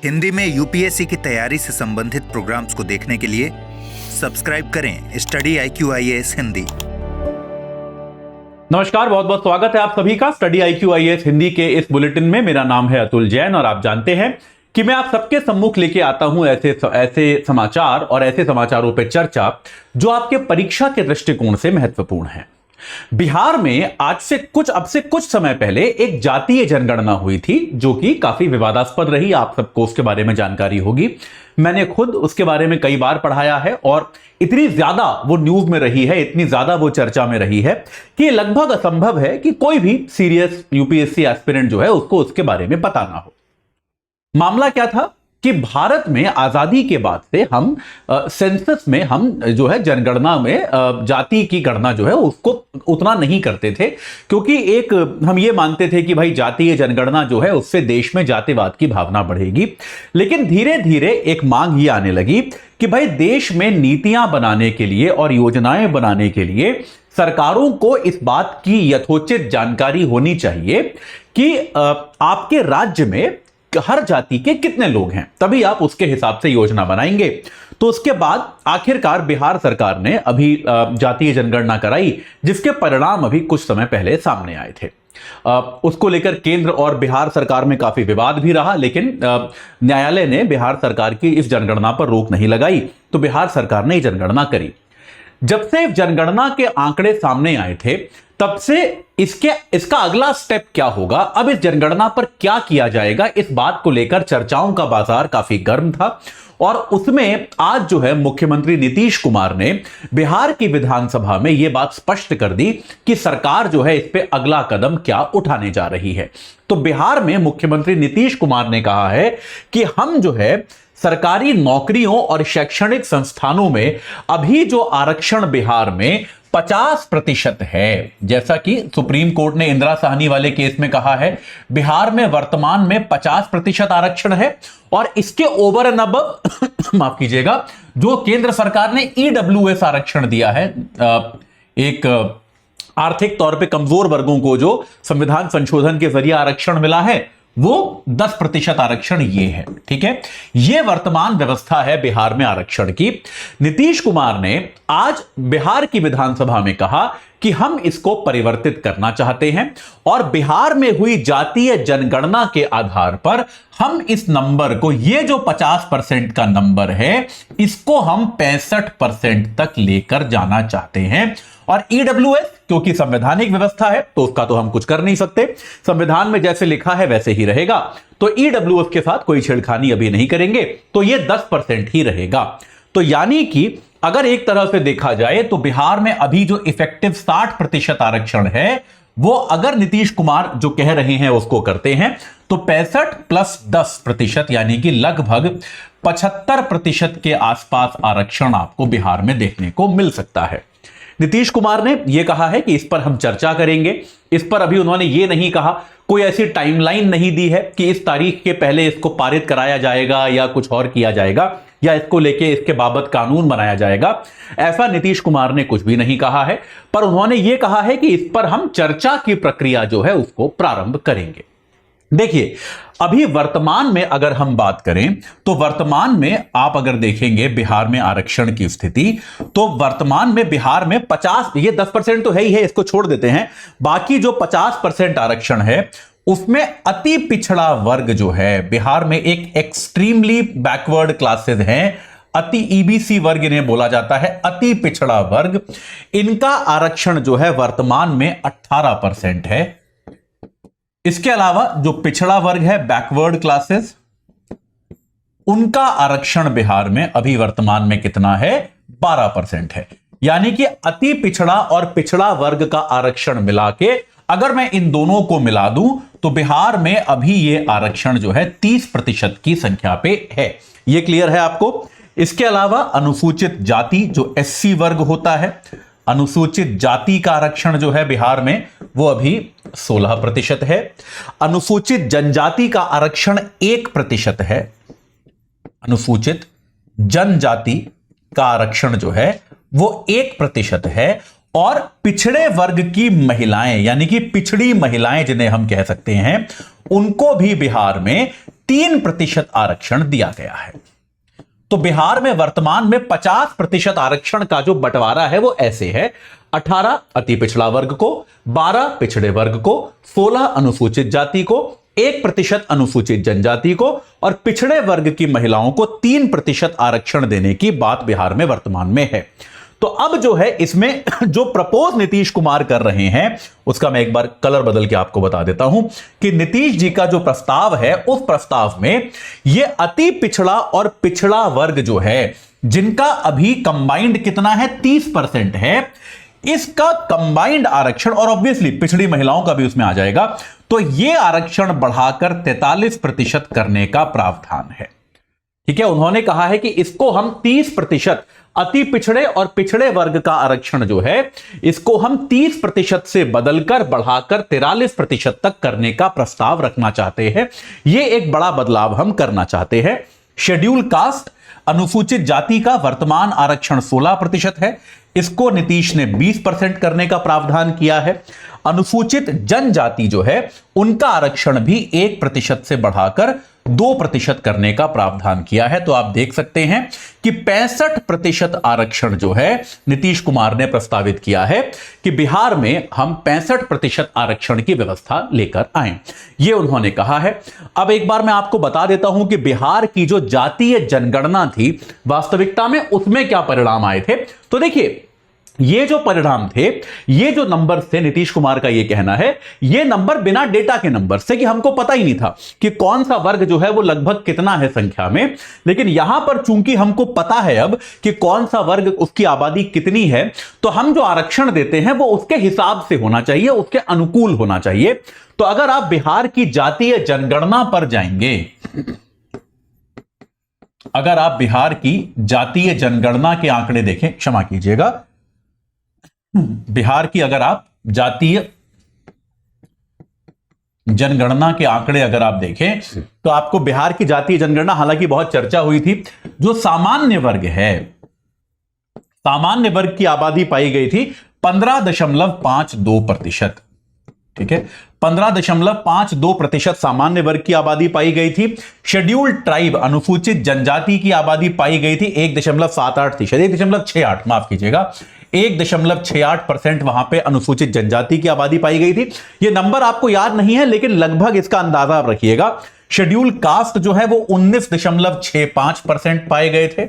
हिंदी में यूपीएससी की तैयारी से संबंधित प्रोग्राम्स को देखने के लिए सब्सक्राइब करें स्टडी IQ-IAS हिंदी। नमस्कार, बहुत बहुत स्वागत है आप सभी का स्टडी IQ-IAS हिंदी के इस बुलेटिन में। मेरा नाम है अतुल जैन और आप जानते हैं कि मैं आप सबके सम्मुख लेके आता हूं ऐसे समाचार और ऐसे समाचारों पर चर्चा जो आपके परीक्षा के दृष्टिकोण से महत्वपूर्ण है। बिहार में अब से कुछ समय पहले एक जातीय जनगणना हुई थी जो कि काफी विवादास्पद रही। आप सबको उसके बारे में जानकारी होगी। मैंने खुद उसके बारे में कई बार पढ़ाया है और इतनी ज्यादा वो न्यूज में रही है, इतनी ज्यादा वो चर्चा में रही है कि लगभग असंभव है कि कोई भी सीरियस यूपीएससी एस्पिरेंट जो है उसको उसके बारे में पता ना हो। मामला क्या था कि भारत में आजादी के बाद से हम सेंसस में हम जो है जनगणना में जाति की गणना जो है उसको उतना नहीं करते थे, क्योंकि एक हम ये मानते थे कि भाई जातीय जनगणना जो है उससे देश में जातिवाद की भावना बढ़ेगी। लेकिन धीरे धीरे एक मांग ये आने लगी कि भाई देश में नीतियां बनाने के लिए और योजनाएं बनाने के लिए सरकारों को इस बात की यथोचित जानकारी होनी चाहिए कि आपके राज्य में हर जाति के कितने लोग हैं, तभी आप उसके हिसाब से योजना बनाएंगे। तो उसके बाद आखिरकार बिहार सरकार ने अभी जातीय जनगणना कराई, जिसके परिणाम अभी कुछ समय पहले सामने आए थे। उसको लेकर केंद्र और बिहार सरकार में काफी विवाद भी रहा, लेकिन न्यायालय ने बिहार सरकार की इस जनगणना पर रोक नहीं लगाई, तो बिहार सरकार ने जनगणना करी। जब से जनगणना के आंकड़े सामने आए थे तब से इसका अगला स्टेप क्या होगा, अब इस जनगणना पर क्या किया जाएगा, इस बात को लेकर चर्चाओं का बाजार काफी गर्म था। और उसमें आज जो है मुख्यमंत्री नीतीश कुमार ने बिहार की विधानसभा में यह बात स्पष्ट कर दी कि सरकार जो है इस पे अगला कदम क्या उठाने जा रही है। तो बिहार में मुख्यमंत्री नीतीश कुमार ने कहा है कि हम जो है सरकारी नौकरियों और शैक्षणिक संस्थानों में अभी जो आरक्षण बिहार में 50% है, जैसा कि सुप्रीम कोर्ट ने इंदिरा साहनी वाले केस में कहा है, बिहार में वर्तमान में 50% आरक्षण है और इसके ओवर एंड अबव माफ कीजिएगा, जो केंद्र सरकार ने EWS आरक्षण दिया है, एक आर्थिक तौर पे कमजोर वर्गों को जो संविधान संशोधन के जरिए आरक्षण मिला है, वो 10% आरक्षण ये है। ठीक है, ये वर्तमान व्यवस्था है बिहार में आरक्षण की। नीतीश कुमार ने आज बिहार की विधानसभा में कहा कि हम इसको परिवर्तित करना चाहते हैं और बिहार में हुई जातीय जनगणना के आधार पर हम इस नंबर को, ये जो 50% का नंबर है, इसको हम 65% तक लेकर जाना चाहते हैं। और EWS क्योंकि संवैधानिक व्यवस्था है तो उसका तो हम कुछ कर नहीं सकते, संविधान में जैसे लिखा है वैसे ही रहेगा, तो EWS के साथ कोई छेड़खानी अभी नहीं करेंगे, तो ये 10% ही रहेगा। तो यानी कि अगर एक तरह से देखा जाए तो बिहार में अभी जो इफेक्टिव 60% आरक्षण है, वो अगर नीतीश कुमार जो कह रहे हैं उसको करते हैं तो 65 + 10% यानी कि लगभग 75% के आसपास आरक्षण आपको बिहार में देखने को मिल सकता है। नीतीश कुमार ने यह कहा है कि इस पर हम चर्चा करेंगे। इस पर अभी उन्होंने यह नहीं कहा, कोई ऐसी टाइमलाइन नहीं दी है कि इस तारीख के पहले इसको पारित कराया जाएगा या कुछ और किया जाएगा या इसको लेके इसके बाबत कानून बनाया जाएगा। ऐसा नीतीश कुमार ने कुछ भी नहीं कहा है, पर उन्होंने यह कहा है कि इस पर हम चर्चा की प्रक्रिया जो है उसको प्रारंभ करेंगे। देखिए, अभी वर्तमान में अगर हम बात करें तो वर्तमान में आप अगर देखेंगे बिहार में आरक्षण की स्थिति, तो वर्तमान में बिहार में 50, ये 10% तो है ही है, इसको छोड़ देते हैं, बाकी जो 50% आरक्षण है उसमें अति पिछड़ा वर्ग जो है बिहार में, एक एक्सट्रीमली बैकवर्ड क्लासेस हैं, अति EBC वर्ग इन्हें बोला जाता है, अति पिछड़ा वर्ग, इनका आरक्षण जो है वर्तमान में 18% है। इसके अलावा जो पिछड़ा वर्ग है, बैकवर्ड क्लासेस, उनका आरक्षण बिहार में अभी वर्तमान में कितना है, 12% है। यानी कि अति पिछड़ा और पिछड़ा वर्ग का आरक्षण मिला के अगर मैं इन दोनों को मिला दूं तो बिहार में अभी ये आरक्षण जो है 30% की संख्या पे है। ये क्लियर है आपको। इसके अलावा अनुसूचित जाति जो SC वर्ग होता है, अनुसूचित जाति का आरक्षण जो है बिहार में वो अभी 16% है। अनुसूचित जनजाति का आरक्षण 1% है। अनुसूचित जनजाति का आरक्षण जो है वो 1% है। और पिछड़े वर्ग की महिलाएं, यानी कि पिछड़ी महिलाएं जिन्हें हम कह सकते हैं, उनको भी बिहार में 3% आरक्षण दिया गया है। तो बिहार में वर्तमान में 50% आरक्षण का जो बंटवारा है वो ऐसे है: 18 अति पिछड़ा वर्ग को, 12 पिछड़े वर्ग को, 16 अनुसूचित जाति को, 1% अनुसूचित जनजाति को और पिछड़े वर्ग की महिलाओं को 3% आरक्षण देने की बात बिहार में वर्तमान में है। तो अब जो है इसमें जो प्रपोज नीतीश कुमार कर रहे हैं उसका मैं एक बार कलर बदल के आपको बता देता हूं कि नीतीश जी का जो प्रस्ताव है उस प्रस्ताव में ये अति पिछड़ा और पिछड़ा वर्ग जो है जिनका अभी कंबाइंड कितना है 30% है, इसका कंबाइंड आरक्षण और ऑब्वियसली पिछड़ी महिलाओं का भी उसमें आ जाएगा, तो यह आरक्षण बढ़ाकर 43% करने का प्रावधान है। ठीक है, उन्होंने कहा है कि इसको हम 30% अति पिछड़े और पिछड़े वर्ग का आरक्षण जो है इसको हम 30% से बदलकर बढ़ाकर 43% तक करने का प्रस्ताव रखना चाहते हैं। यह एक बड़ा बदलाव हम करना चाहते हैं। शेड्यूल कास्ट अनुसूचित जाति का वर्तमान आरक्षण 16% है, इसको नीतीश ने 20% करने का प्रावधान किया है। अनुसूचित जनजाति जो है उनका आरक्षण भी 1% से बढ़ाकर 2% करने का प्रावधान किया है। तो आप देख सकते हैं कि 65% आरक्षण जो है नीतीश कुमार ने प्रस्तावित किया है कि बिहार में हम 65% आरक्षण की व्यवस्था लेकर आए, ये उन्होंने कहा है। अब एक बार मैं आपको बता देता हूं कि बिहार की जो जातीय जनगणना थी वास्तविकता में उसमें क्या परिणाम आए थे। तो देखिए, ये जो परिणाम थे, ये जो नंबर थे, नीतीश कुमार का ये कहना है, ये नंबर बिना डेटा के नंबर से, कि हमको पता ही नहीं था कि कौन सा वर्ग जो है वो लगभग कितना है संख्या में, लेकिन यहां पर चूंकि हमको पता है अब कि कौन सा वर्ग उसकी आबादी कितनी है, तो हम जो आरक्षण देते हैं वो उसके हिसाब से होना चाहिए, उसके अनुकूल होना चाहिए। तो अगर आप बिहार की जातीय जनगणना पर जाएंगे, अगर आप बिहार की जातीय जनगणना के आंकड़े देखें, क्षमा कीजिएगा, बिहार की अगर आप जातीय जनगणना के आंकड़े अगर आप देखें तो आपको बिहार की जातीय जनगणना, हालांकि बहुत चर्चा हुई थी, जो सामान्य वर्ग है, सामान्य वर्ग की आबादी पाई गई थी 15.52%। ठीक है, 15.52% सामान्य वर्ग की आबादी पाई गई थी। शेड्यूल्ड ट्राइब अनुसूचित जनजाति की आबादी पाई गई थी 1.78%, 1.68, माफ कीजिएगा, 1.68% वहां पे अनुसूचित जनजाति की आबादी पाई गई थी। ये नंबर आपको याद नहीं है लेकिन लगभग इसका अंदाजा आप रखिएगा। शेड्यूल कास्ट जो है वो 19.65% पाए गए थे।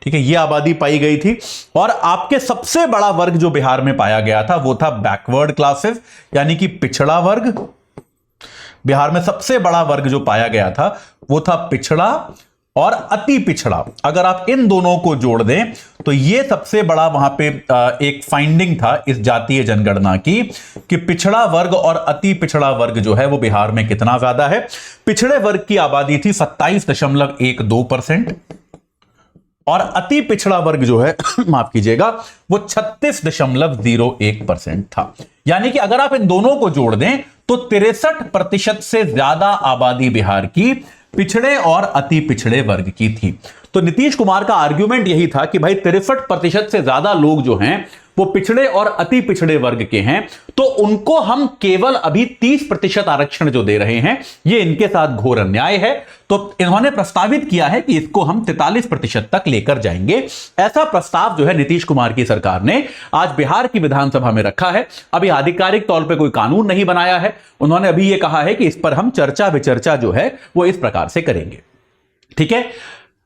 ठीक है, ये आबादी पाई गई थी। और आपके सबसे बड़ा वर्ग जो बिहार में पाया गया था वो था बैकवर्ड क्लासेस, यानी कि पिछड़ा वर्ग। बिहार में सबसे बड़ा वर्ग जो पाया गया था वो था पिछड़ा और अति पिछड़ा। अगर आप इन दोनों को जोड़ दें तो ये सबसे बड़ा वहां पे एक फाइंडिंग था इस जातीय जनगणना की कि पिछड़ा वर्ग और अति पिछड़ा वर्ग जो है वो बिहार में कितना ज्यादा है। पिछड़े वर्ग की आबादी थी 27.12% और अति पिछड़ा वर्ग जो है माफ कीजिएगा वो 36.01% था। यानी कि अगर आप इन दोनों को जोड़ दें तो 63% से ज्यादा आबादी बिहार की पिछड़े और अति पिछड़े वर्ग की थी। तो नीतीश कुमार का आर्ग्यूमेंट यही था कि भाई 63% से ज्यादा लोग जो हैं वो पिछड़े और अति पिछड़े वर्ग के हैं, तो उनको हम केवल अभी 30% आरक्षण जो दे रहे हैं ये इनके साथ घोर अन्याय है। तो इन्होंने प्रस्तावित किया है कि इसको हम 43% तक लेकर जाएंगे। ऐसा प्रस्ताव जो है नीतीश कुमार की सरकार ने आज बिहार की विधानसभा में रखा है। अभी आधिकारिक तौर पर कोई कानून नहीं बनाया है, उन्होंने अभी ये कहा है कि इस पर हम चर्चा विचर्चा जो है वो इस प्रकार से करेंगे। ठीक है,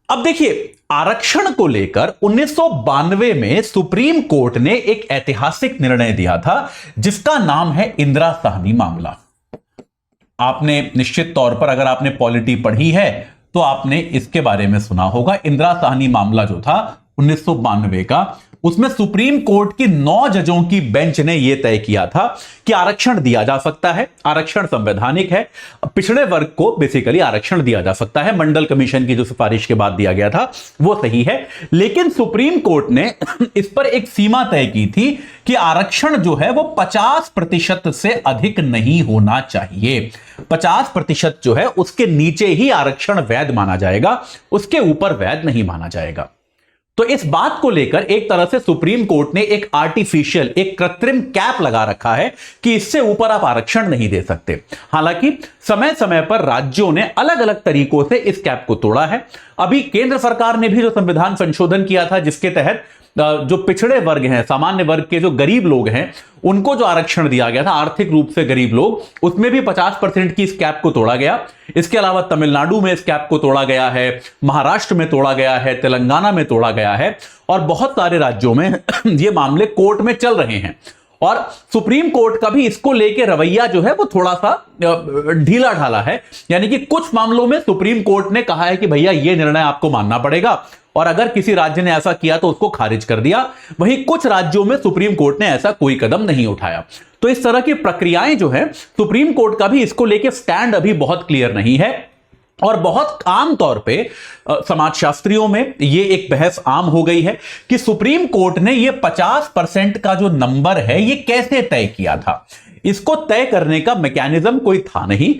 अब देखिए, आरक्षण को लेकर 1992 में सुप्रीम कोर्ट ने एक ऐतिहासिक निर्णय दिया था जिसका नाम है इंदिरा साहनी मामला। आपने निश्चित तौर पर, अगर आपने पॉलिटी पढ़ी है तो आपने इसके बारे में सुना होगा। इंदिरा साहनी मामला जो था 1992 का, उसमें सुप्रीम कोर्ट की 9 जजों की बेंच ने यह तय किया था कि आरक्षण दिया जा सकता है, आरक्षण संवैधानिक है, पिछड़े वर्ग को बेसिकली आरक्षण दिया जा सकता है। मंडल कमीशन की जो सिफारिश के बाद दिया गया था वो सही है, लेकिन सुप्रीम कोर्ट ने इस पर एक सीमा तय की थी कि आरक्षण जो है वो 50% से अधिक नहीं होना चाहिए। 50% जो है उसके नीचे ही आरक्षण वैध माना जाएगा, उसके ऊपर वैध नहीं माना जाएगा। तो इस बात को लेकर एक तरह से सुप्रीम कोर्ट ने एक आर्टिफिशियल, एक कृत्रिम कैप लगा रखा है कि इससे ऊपर आप आरक्षण नहीं दे सकते। हालांकि समय समय पर राज्यों ने अलग अलग तरीकों से इस कैप को तोड़ा है। अभी केंद्र सरकार ने भी जो संविधान संशोधन किया था, जिसके तहत जो पिछड़े वर्ग हैं, सामान्य वर्ग के जो गरीब लोग हैं, उनको जो आरक्षण दिया गया था, आर्थिक रूप से गरीब लोग, उसमें भी 50% की इस कैप को तोड़ा गया। इसके अलावा तमिलनाडु में इस कैप को तोड़ा गया है, महाराष्ट्र में तोड़ा गया है, तेलंगाना में तोड़ा गया है और बहुत सारे राज्यों में ये मामले कोर्ट में चल रहे हैं। और सुप्रीम कोर्ट का भी इसको लेके रवैया जो है वो थोड़ा सा ढीला ढाला है। यानी कि कुछ मामलों में सुप्रीम कोर्ट ने कहा है कि भैया ये निर्णय आपको मानना पड़ेगा, और अगर किसी राज्य ने ऐसा किया तो उसको खारिज कर दिया। वहीं कुछ राज्यों में सुप्रीम कोर्ट ने ऐसा कोई कदम नहीं उठाया। तो इस तरह की प्रक्रियाएं जो है, सुप्रीम कोर्ट का भी इसको लेके स्टैंड अभी बहुत क्लियर नहीं है। और बहुत आम तौर पे समाजशास्त्रियों में ये एक बहस आम हो गई है कि सुप्रीम कोर्ट ने ये 50% का जो नंबर है ये कैसे तय किया था। इसको तय करने का मैकेनिज्म कोई था नहीं।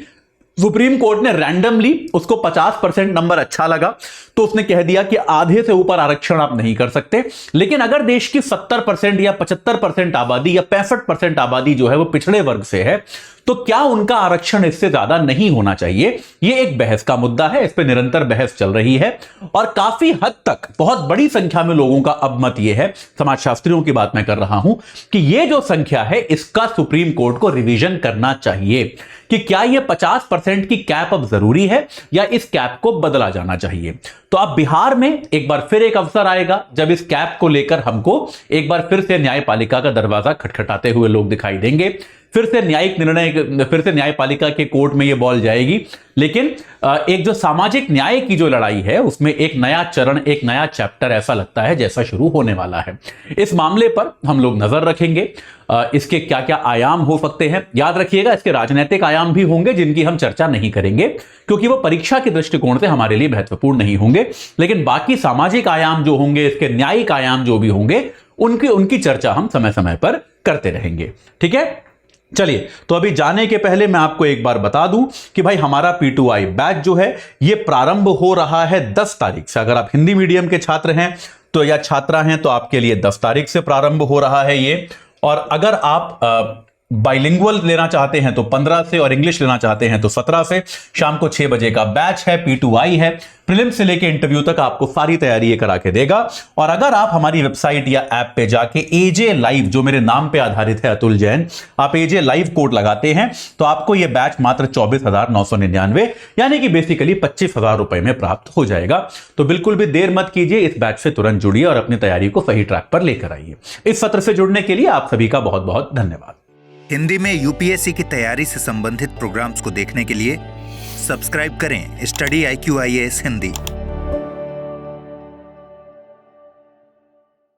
सुप्रीम कोर्ट ने रैंडमली उसको 50% नंबर अच्छा लगा तो उसने कह दिया कि आधे से ऊपर आरक्षण आप नहीं कर सकते। लेकिन अगर देश की 70% या 75% आबादी या 65% आबादी जो है वो पिछड़े वर्ग से है, तो क्या उनका आरक्षण इससे ज्यादा नहीं होना चाहिए? यह एक बहस का मुद्दा है, इस पर निरंतर बहस चल रही है और काफी हद तक बहुत बड़ी संख्या में लोगों का अब मत यह है, समाजशास्त्रियों की बात मैं कर रहा हूं, कि यह जो संख्या है इसका सुप्रीम कोर्ट को रिवीजन करना चाहिए कि क्या यह 50% की कैप अब जरूरी है या इस कैप को बदला जाना चाहिए। तो अब बिहार में एक बार फिर एक अवसर आएगा जब इस कैप को लेकर हमको एक बार फिर से न्यायपालिका का दरवाजा खटखटाते हुए लोग दिखाई देंगे। फिर से न्यायिक निर्णय, फिर से न्यायपालिका के कोर्ट में यह बॉल जाएगी। लेकिन एक जो सामाजिक न्याय की जो लड़ाई है उसमें एक नया चरण, एक नया चैप्टर ऐसा लगता है जैसा शुरू होने वाला है। इस मामले पर हम लोग नजर रखेंगे, इसके क्या क्या आयाम हो सकते हैं। याद रखिएगा इसके राजनीतिक आयाम भी होंगे जिनकी हम चर्चा नहीं करेंगे क्योंकि वो परीक्षा के दृष्टिकोण से हमारे लिए महत्वपूर्ण नहीं होंगे। लेकिन बाकी सामाजिक आयाम जो होंगे, इसके न्यायिक आयाम जो भी होंगे, उनकी चर्चा हम समय समय पर करते रहेंगे। ठीक है, चलिए, तो अभी जाने के पहले मैं आपको एक बार बता दूं कि भाई हमारा P2I बैच जो है ये प्रारंभ हो रहा है 10 तारीख से। अगर आप हिंदी मीडियम के छात्र हैं तो या छात्रा हैं तो आपके लिए 10 तारीख से प्रारंभ हो रहा है ये। और अगर आप बाइलिंगुअल लेना चाहते हैं तो 15 से और इंग्लिश लेना चाहते हैं तो 17 से। शाम को 6 बजे का बैच है, P2I है। प्रीलिम्स से लेके इंटरव्यू तक आपको सारी तैयारी ये करा के देगा। और अगर आप हमारी वेबसाइट या ऐप पे जाके AJ लाइव, जो मेरे नाम पे आधारित है अतुल जैन, आप AJ लाइव कोड लगाते हैं तो आपको ये बैच मात्र 24,999 यानी कि बेसिकली 25,000 रुपए में प्राप्त हो जाएगा। तो बिल्कुल भी देर मत कीजिए, इस बैच से तुरंत जुड़िए और अपनी तैयारी को सही ट्रैक पर लेकर आइए। इस सत्र से जुड़ने के लिए आप सभी का बहुत बहुत धन्यवाद। हिंदी में UPSC की तैयारी से संबंधित प्रोग्राम्स को देखने के लिए सब्सक्राइब करें स्टडी IQ IAS हिंदी।